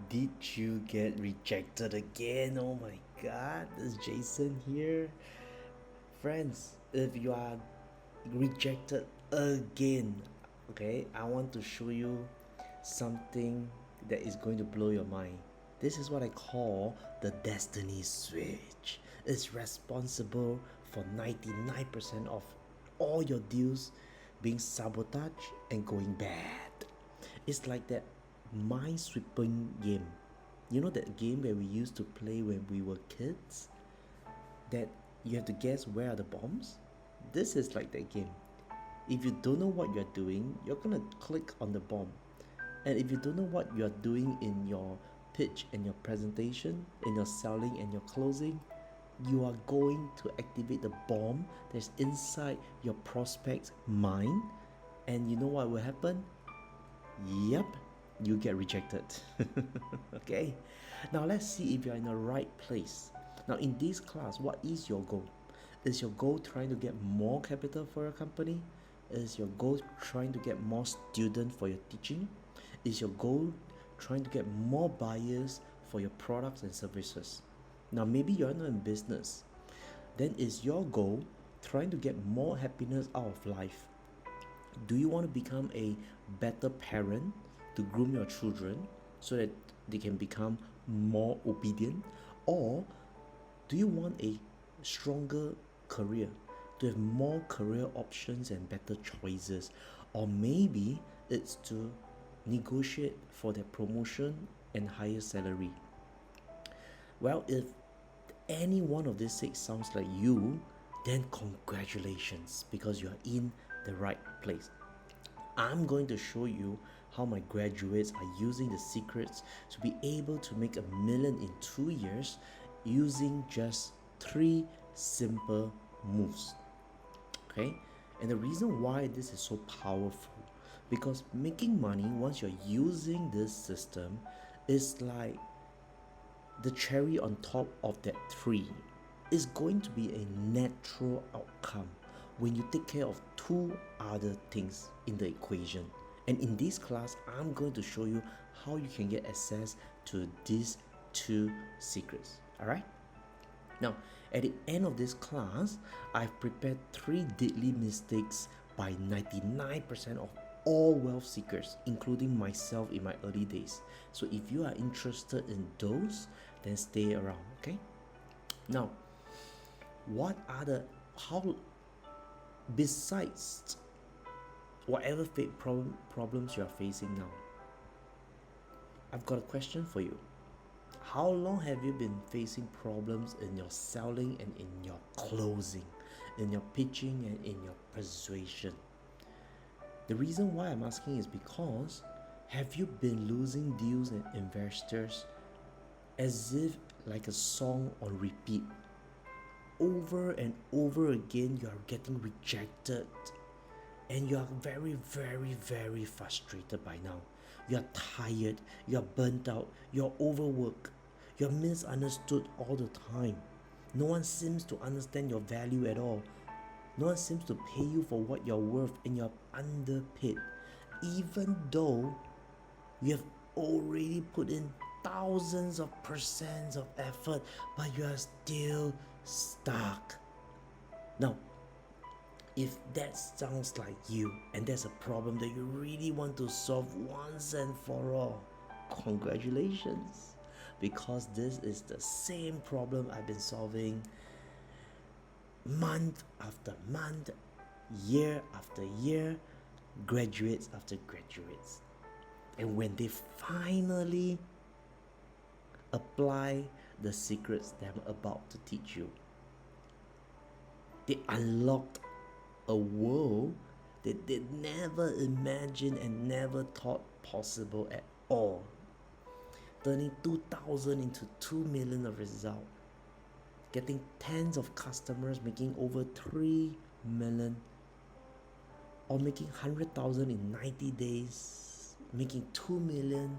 Did you get rejected again? Oh my god, this Jason here. Friends, if you are rejected again, okay, I want to show you something that is going to blow your mind. This is what I call the destiny switch. It's responsible for 99% of all your deals being sabotaged and going bad. It's like that mind sweeping game. You know that game where we used to play when we were kids? That you have to guess where are the bombs? This is like that game. If you don't know what you're doing, you're gonna click on the bomb. And if you don't know what you're doing in your pitch and your presentation, in your selling and your closing, you are going to activate the bomb that's inside your prospect's mind. And you know what will happen? Yep, you get rejected. Okay, now let's see if you're in the right place. Now, in this class, what is your goal? Is your goal trying to get more capital for your company? Is your goal trying to get more students for your teaching? Is your goal trying to get more buyers for your products and services? Now, maybe you're not in business. Then is your goal trying to get more happiness out of life? Do you want to become a better parent to groom your children so that they can become more obedient? Or do you want a stronger career to have more career options and better choices? Or maybe it's to negotiate for their promotion and higher salary. Well, if any one of these six sounds like you, then congratulations, because you are in the right place. I'm going to show you how my graduates are using the secrets to be able to make $1 million in 2 years using just 3 simple moves. Okay, and the reason why this is so powerful, because making money once you're using this system is like the cherry on top of that tree. Is going to be a natural outcome when you take care of two other things in the equation. And in this class, I'm going to show you how you can get access to these two secrets. All right? Now, at the end of this class, I've prepared 3 deadly mistakes by 99% of all wealth seekers, including myself in my early days. So if you are interested in those, then stay around, okay? Now, what are the how besides whatever problems you are facing now, I've got a question for you. How long have you been facing problems in your selling and in your closing, in your pitching and in your persuasion? The reason why I'm asking is because have you been losing deals and investors as if like a song on repeat? Over and over again, you are getting rejected and you are very, very, very frustrated by now. You are tired, you are burnt out, you are overworked, you are misunderstood all the time. No one seems to understand your value at all. No one seems to pay you for what you're worth, and you're underpaid, even though you have already put in thousands of percents of effort, but you are still stuck. Now, if that sounds like you and there's a problem that you really want to solve once and for all, congratulations, because this is the same problem I've been solving month after month, year after year, graduates after graduates. And when they finally apply the secrets that I'm about to teach you, they unlocked a world that they never imagined and never thought possible at all. Turning 2,000 into 2 million of result. Getting tens of customers, making over 3 million, or making 100,000 in 90 days, making 2 million,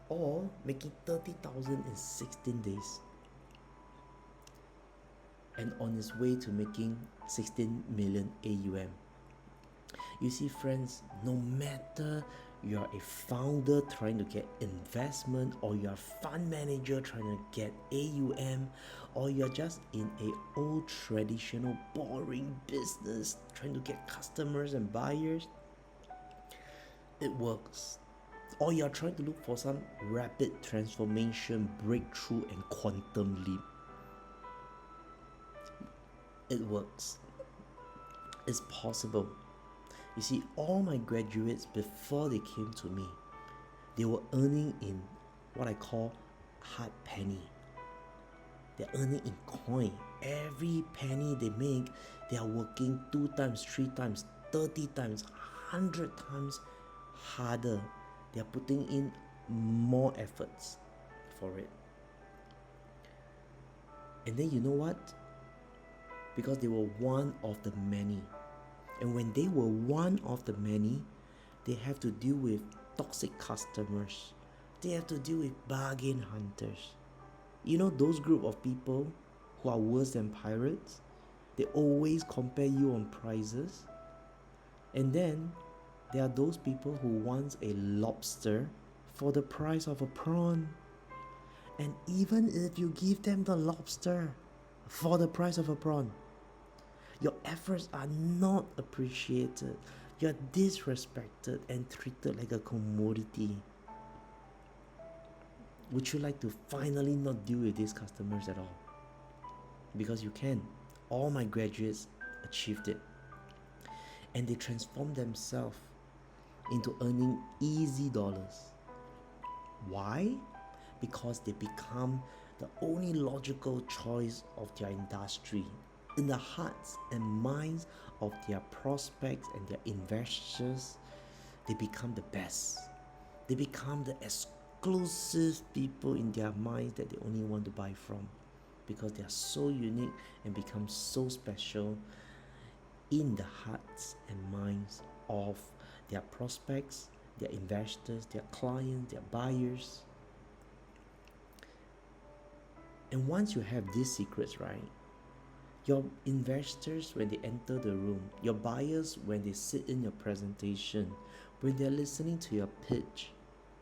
or making 30,000 in 16 days, and on his way to making 16 million AUM. You see, friends, no matter you're a founder trying to get investment, or you're a fund manager trying to get AUM, or you're just in a old traditional boring business trying to get customers and buyers, it works. Or you're trying to look for some rapid transformation, breakthrough, and quantum leap, it works. It's possible. You see, all my graduates, before they came to me, they were earning in what I call hard penny. They're earning in coin. Every penny they make, they are working 2 times, 3 times, 30 times, 100 times harder. They are putting in more efforts for it. And then you know what? Because they were one of the many. And when they were one of the many, they have to deal with toxic customers. They have to deal with bargain hunters. You know those group of people who are worse than pirates? They always compare you on prices. And then there are those people who want a lobster for the price of a prawn. And even if you give them the lobster for the price of a prawn, your efforts are not appreciated. You're disrespected and treated like a commodity. Would you like to finally not deal with these customers at all? Because you can. All my graduates achieved it. And they transformed themselves into earning easy dollars. Why? Because they become the only logical choice of their industry. In the hearts and minds of their prospects and their investors, they become the best. They become the exclusive people in their minds that they only want to buy from, because they are so unique and become so special in the hearts and minds of their prospects, their investors, their clients, their buyers. And once you have these secrets right, your investors, when they enter the room, your buyers, when they sit in your presentation, when they're listening to your pitch,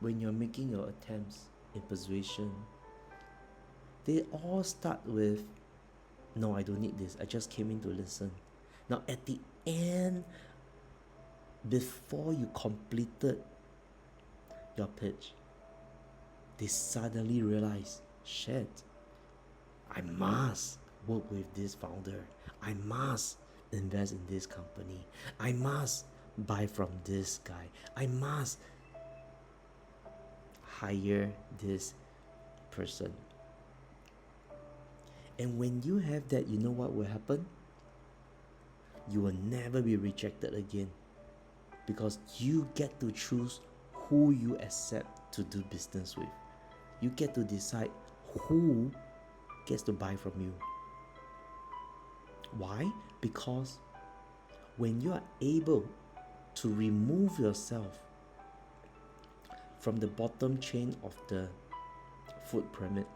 when you're making your attempts in persuasion, they all start with, no, I don't need this, I just came in to listen. Now at the end, before you completed your pitch, they suddenly realize, shit, I must work with this founder. I must invest in this company. I must buy from this guy. I must hire this person. And when you have that, you know what will happen? You will never be rejected again, because you get to choose who you accept to do business with. You get to decide who gets to buy from you. Why? Because when you are able to remove yourself from the bottom chain of the food pyramid,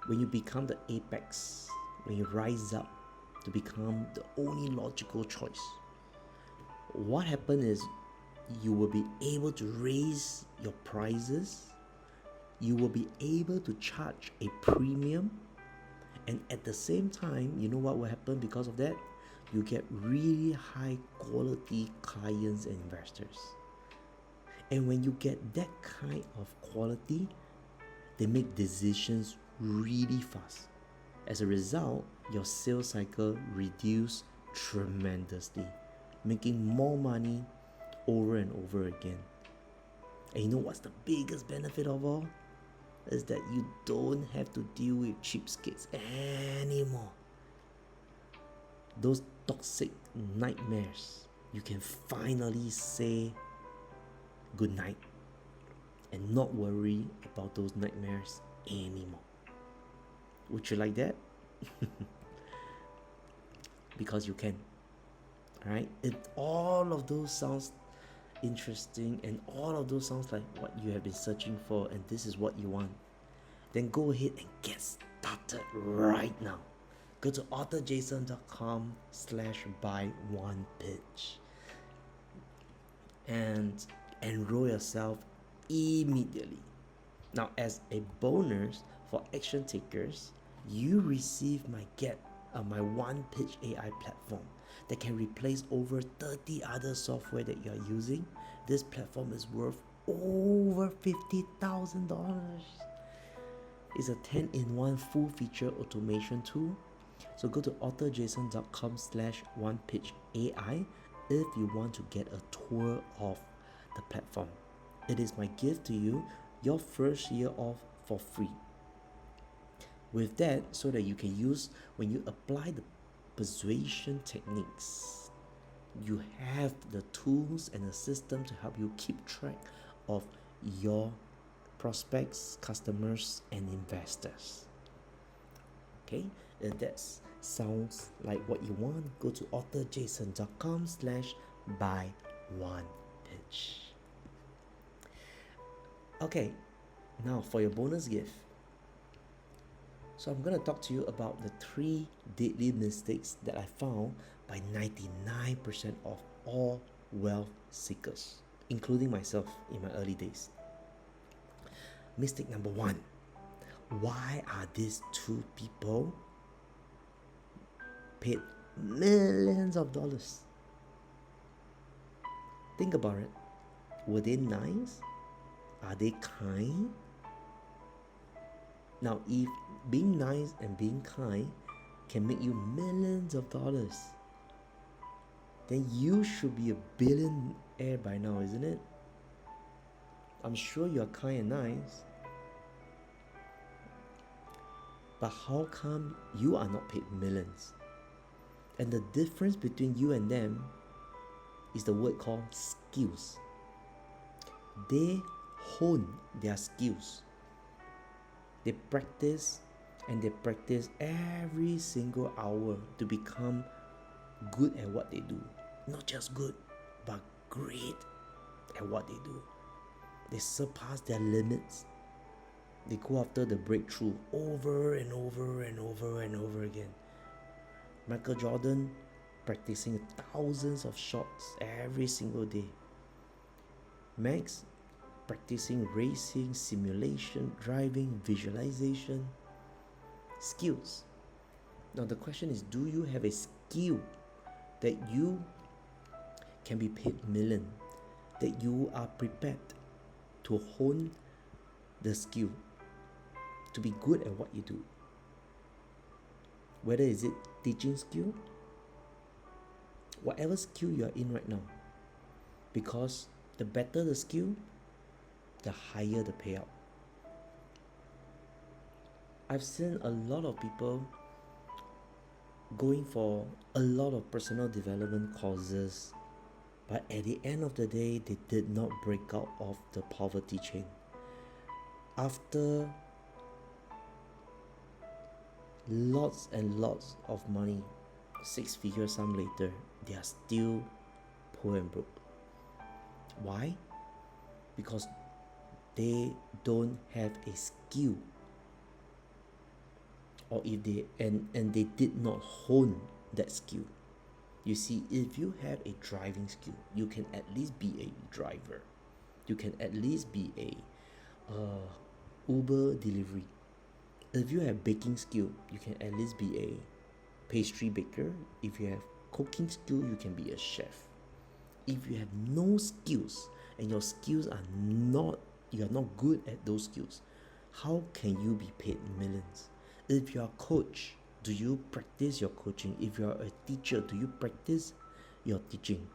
when you become the apex, when you rise up to become the only logical choice, what happens is you will be able to raise your prices, you will be able to charge a premium, and at the same time, you know what will happen because of that? You get really high quality clients and investors. And when you get that kind of quality, they make decisions really fast. As a result, your sales cycle reduces tremendously, making more money over and over again. And you know what's the biggest benefit of all? Is that you don't have to deal with cheapskates anymore. Those toxic nightmares, you can finally say good night and not worry about those nightmares anymore. Would you like that? Because you can. Alright? If all of those sounds interesting and all of those sounds like what you have been searching for, and this is what you want, then go ahead and get started right now. Go to authorjason.com/buy1pitch and enroll yourself immediately. Now, as a bonus for action takers, you receive my 1Pitch AI platform that can replace over 30 other software that you are using. This platform is worth over $50,000. It's a 10-in-1 full feature automation tool. So go to authorjason.com/1pitchai if you want to get a tour of the platform. It is my gift to you, your first year off for free. With that, so that you can use when you apply the persuasion techniques, you have the tools and the system to help you keep track of your prospects, customers, and investors. Okay, if that sounds like what you want, go to authorjason.com/buy1pitch. Okay, now for your bonus gift. So I'm going to talk to you about the 3 deadly mistakes that I found by 99% of all wealth seekers, including myself in my early days. Mistake number 1. Why are these 2 people paid millions of dollars? Think about it. Were they nice? Are they kind? Now, if being nice and being kind can make you millions of dollars, then you should be a billionaire by now, isn't it? I'm sure you're kind and nice. But how come you are not paid millions? And the difference between you and them is the word called skills. They hone their skills. They practice and they practice every single hour to become good at what they do. Not just good, but great at what they do. They surpass their limits. They go after the breakthrough over and over and over and over again. Michael Jordan practicing thousands of shots every single day. Max practicing racing, simulation, driving, visualization, skills. Now the question is, do you have a skill that you can be paid million, that you are prepared to hone the skill, to be good at what you do? Whether is it teaching skill, whatever skill you are in right now, because the better the skill, the higher the payout. I've seen a lot of people going for a lot of personal development courses, but at the end of the day, they did not break out of the poverty chain. After lots and lots of money, 6-figure sum later, they are still poor and broke. Why? Because they don't have a skill, or if they and they did not hone that skill. You see, if you have a driving skill, you can at least be a driver. You can at least be a Uber delivery. If you have baking skill, you can at least be a pastry baker. If you have cooking skill, you can be a chef. If you have no skills and your skills are not, you are not good at those skills, how can you be paid millions? If you are a coach, do you practice your coaching? If you are a teacher, do you practice your teaching?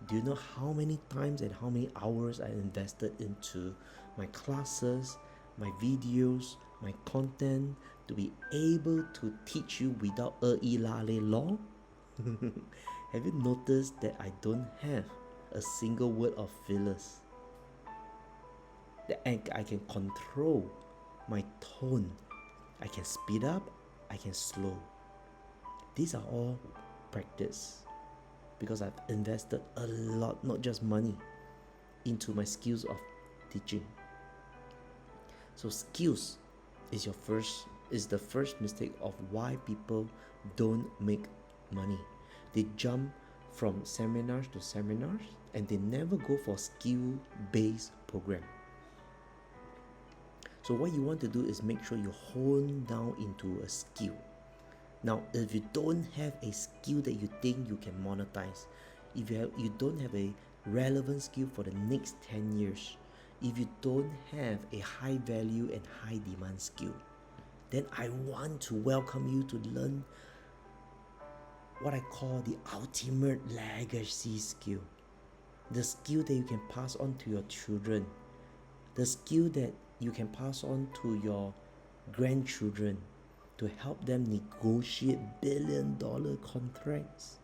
Do you know how many times and how many hours I invested into my classes, my videos, my content, to be able to teach you without ilale law? Have you noticed that I don't have a single word of fillers? That I can control my tone. I can speed up, I can slow. These are all practice, because I've invested a lot, not just money, into my skills of teaching. So skills is your first is the first mistake of why people don't make money. They jump from seminars to seminars and they never go for skill-based program. So what you want to do is make sure you hone down into a skill. Now, if you don't have a skill that you think you can monetize, if you don't have a relevant skill for the next 10 years, if you don't have a high value and high demand skill, then I want to welcome you to learn what I call the ultimate legacy skill. The skill that you can pass on to your children. The skill that you can pass on to your grandchildren to help them negotiate billion-dollar contracts,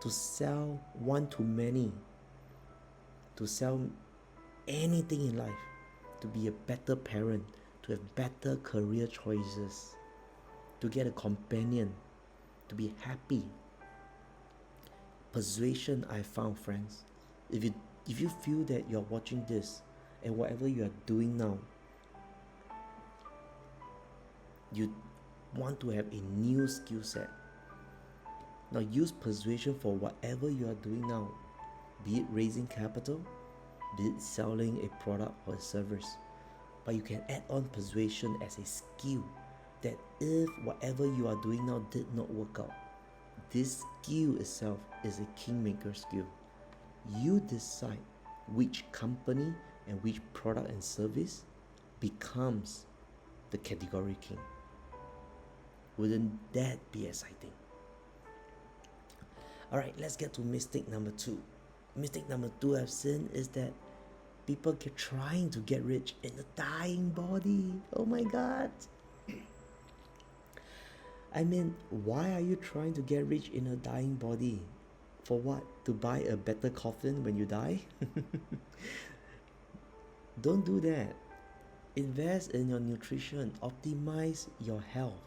to sell one-to-many, to sell anything in life, to be a better parent, to have better career choices, to get a companion, to be happy. Persuasion, I found, friends, if you feel that you're watching this and whatever you are doing now, you want to have a new skill set. Now use persuasion for whatever you are doing now, be it raising capital, be it selling a product or a service. But you can add on persuasion as a skill that if whatever you are doing now did not work out, this skill itself is a Kingmaker skill. You decide which company and which product and service becomes the category king. Wouldn't that be exciting? Alright, let's get to mistake number 2. Mistake number 2 I've seen is that people keep trying to get rich in a dying body. Oh my god. I mean, why are you trying to get rich in a dying body? For what? To buy a better coffin when you die? Don't do that. Invest in your nutrition. Optimize your health.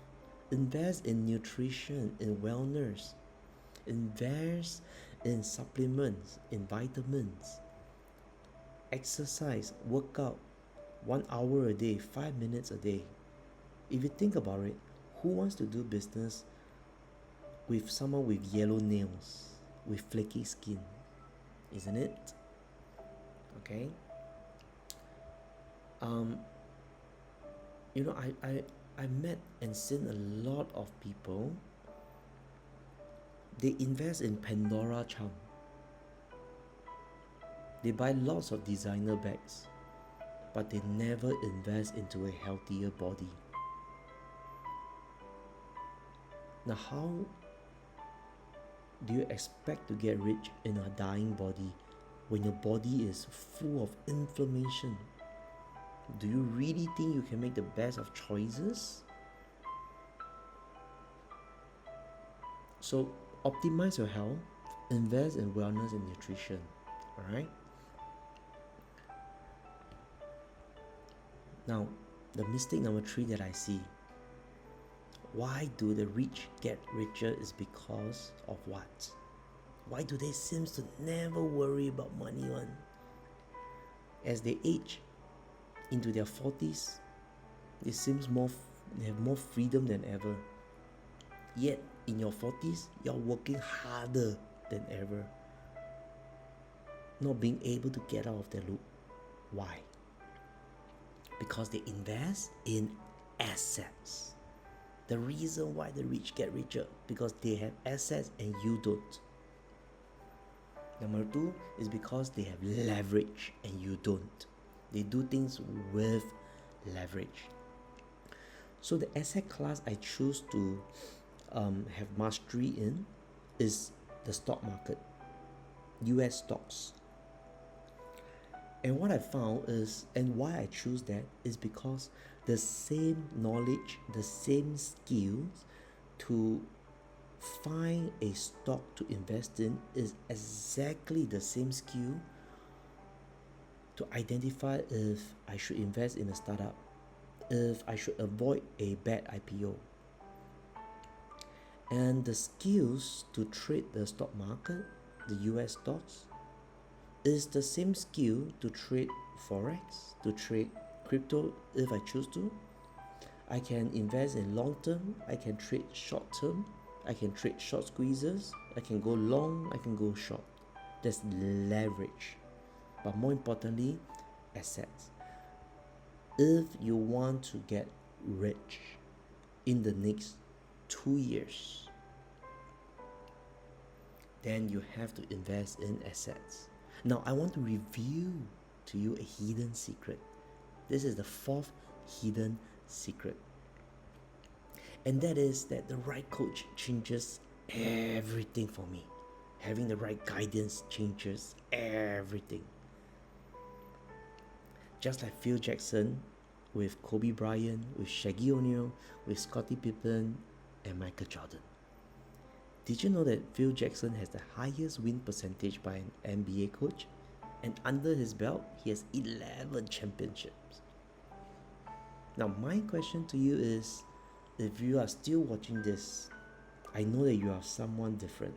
Invest in nutrition, in wellness. Invest in supplements, in vitamins. Exercise, work out 1 hour a day, 5 minutes a day. If you think about it, who wants to do business with someone with yellow nails, with flaky skin? Isn't it? Okay. You know, I met and seen a lot of people. They invest in Pandora charm. They buy lots of designer bags, but they never invest into a healthier body. Now, how do you expect to get rich in a dying body when your body is full of inflammation? Do you really think you can make the best of choices? So, optimize your health, invest in wellness and nutrition. Alright? Now, the mistake number 3 that I see. Why do the rich get richer is because of what? Why do they seem to never worry about money one? As they age into their 40s, they have more freedom than ever. Yet in your 40s, you're working harder than ever, not being able to get out of that loop. Why? Because they invest in assets. The reason why the rich get richer, because they have assets and you don't. Number 2 is because they have leverage and you don't. They do things with leverage. So the asset class I choose to have mastery in is the stock market, US stocks. And what I found is, and why I choose that, is because the same knowledge, the same skills to find a stock to invest in is exactly the same skill to identify if I should invest in a startup, if I should avoid a bad IPO. And the skills to trade the stock market, the US stocks, is the same skill to trade forex, to trade crypto if I choose to, I can invest in long term, I can trade short term, I can trade short squeezes, I can go long, I can go short. That's leverage. But more importantly, assets. If you want to get rich in the next 2 years, then you have to invest in assets. Now, I want to reveal to you a hidden secret. This is the fourth hidden secret. And that is that the right coach changes everything for me. Having the right guidance changes everything. Just like Phil Jackson with Kobe Bryant, with Shaggy O'Neal, with Scottie Pippen, and Michael Jordan. Did you know that Phil Jackson has the highest win percentage by an NBA coach? And under his belt, he has 11 championships. Now, my question to you is, if you are still watching this, I know that you are someone different.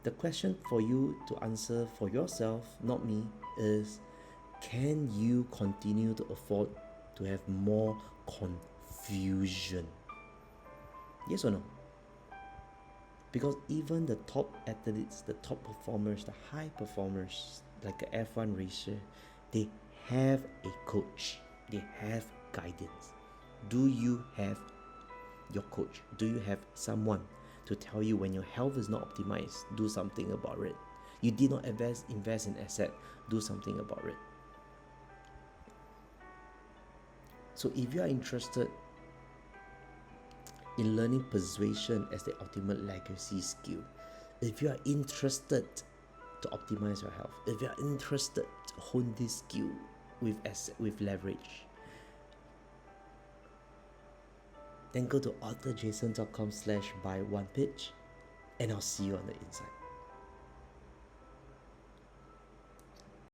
The question for you to answer for yourself, not me, is can you continue to afford to have more confusion? Yes or no? Because even the top athletes, the top performers, the high performers, like an F1 racer, they have a coach. They have guidance. Do you have your coach? Do you have someone to tell you when your health is not optimized, do something about it? You did not invest in asset, do something about it. So if you are interested in learning persuasion as the ultimate legacy skill, if you are interested to optimize your health, if you are interested to hone this skill with leverage, then go to authorjason.com/buy1pitch, and I'll see you on the inside.